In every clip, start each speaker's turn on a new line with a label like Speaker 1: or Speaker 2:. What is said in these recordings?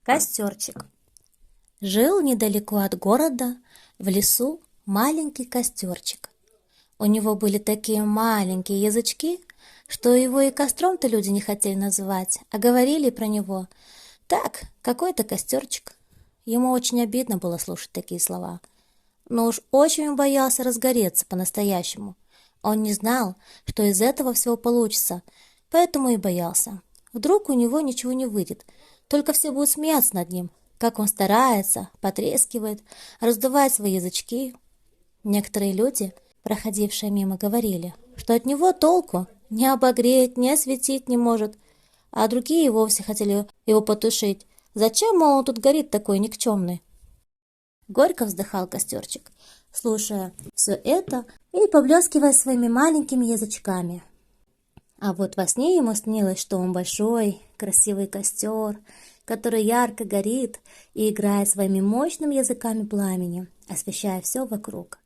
Speaker 1: Костерчик. Жил недалеко от города, в лесу, маленький костерчик. У него были такие маленькие язычки, что его и костром-то люди не хотели называть, а говорили про него: «Так, какой-то костерчик». Ему очень обидно было слушать такие слова, но уж очень он боялся разгореться по-настоящему. Он не знал, что из этого всего получится, поэтому и боялся. Вдруг у него ничего не выйдет, только все будут смеяться над ним, как он старается, потрескивает, раздувает свои язычки. Некоторые люди, проходившие мимо, говорили, что от него толку не обогреть, не осветить не может, а другие и вовсе хотели его потушить. Зачем, мол, он тут горит такой никчемный? Горько вздыхал костерчик, слушая все это и поблескивая своими маленькими язычками. А вот во сне ему снилось, что он большой, красивый костер, который ярко горит и играет своими мощными языками пламени, освещая все вокруг.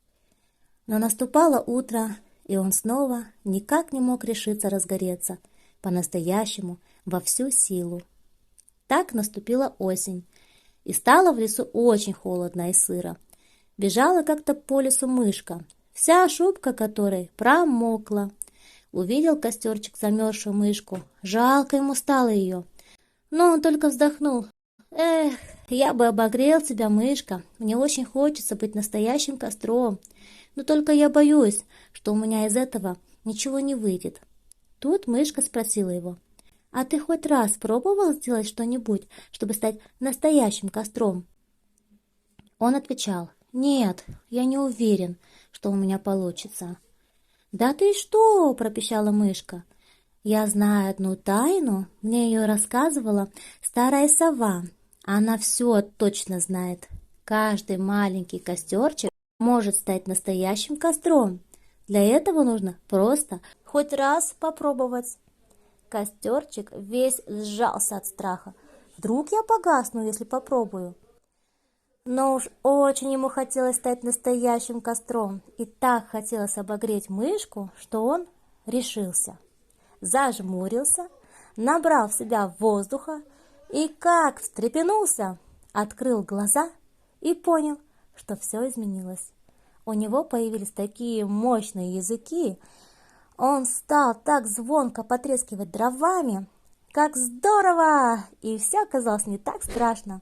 Speaker 1: Но наступало утро, и он снова никак не мог решиться разгореться по-настоящему во всю силу. Так наступила осень, и стало в лесу очень холодно и сыро. Бежала как-то по лесу мышка, вся шубка которой промокла. Увидел костерчик замерзшую мышку, жалко ему стало ее. Но он только вздохнул. «Эх, я бы обогрел тебя, мышка, мне очень хочется быть настоящим костром, но только я боюсь, что у меня из этого ничего не выйдет». Тут мышка спросила его: «А ты хоть раз пробовал сделать что-нибудь, чтобы стать настоящим костром?» Он отвечал: «Нет, я не уверен, что у меня получится». «Да ты что?» – пропищала мышка. «Я знаю одну тайну, мне ее рассказывала старая сова. Она все точно знает. Каждый маленький костерчик может стать настоящим костром. Для этого нужно просто хоть раз попробовать». Костерчик весь сжался от страха. Вдруг я погасну, если попробую? Но уж очень ему хотелось стать настоящим костром, и так хотелось обогреть мышку, что он решился. Зажмурился, набрал в себя воздуха и как встрепенулся, открыл глаза и понял, что все изменилось. У него появились такие мощные языки, он стал так звонко потрескивать дровами. Как здорово! И все оказалось не так страшно.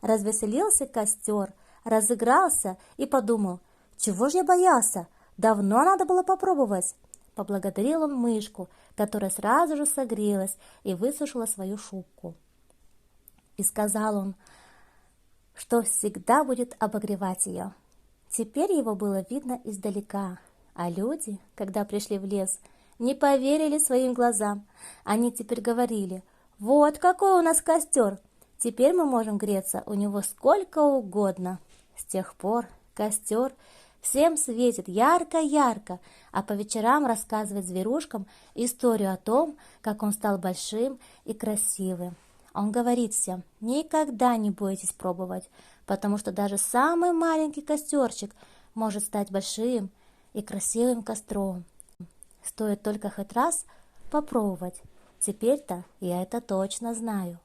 Speaker 1: Развеселился костер, разыгрался и подумал: чего же я боялся? Давно надо было попробовать. Поблагодарил он мышку, которая сразу же согрелась и высушила свою шубку. И сказал он, что всегда будет обогревать ее. Теперь его было видно издалека, а люди, когда пришли в лес, не поверили своим глазам. Они теперь говорили: «Вот какой у нас костер! Теперь мы можем греться у него сколько угодно». С тех пор костер всем светит ярко-ярко, а по вечерам рассказывает зверушкам историю о том, как он стал большим и красивым. Он говорит всем: никогда не бойтесь пробовать, потому что даже самый маленький костерчик может стать большим и красивым костром. Стоит только хоть раз попробовать. Теперь-то я это точно знаю.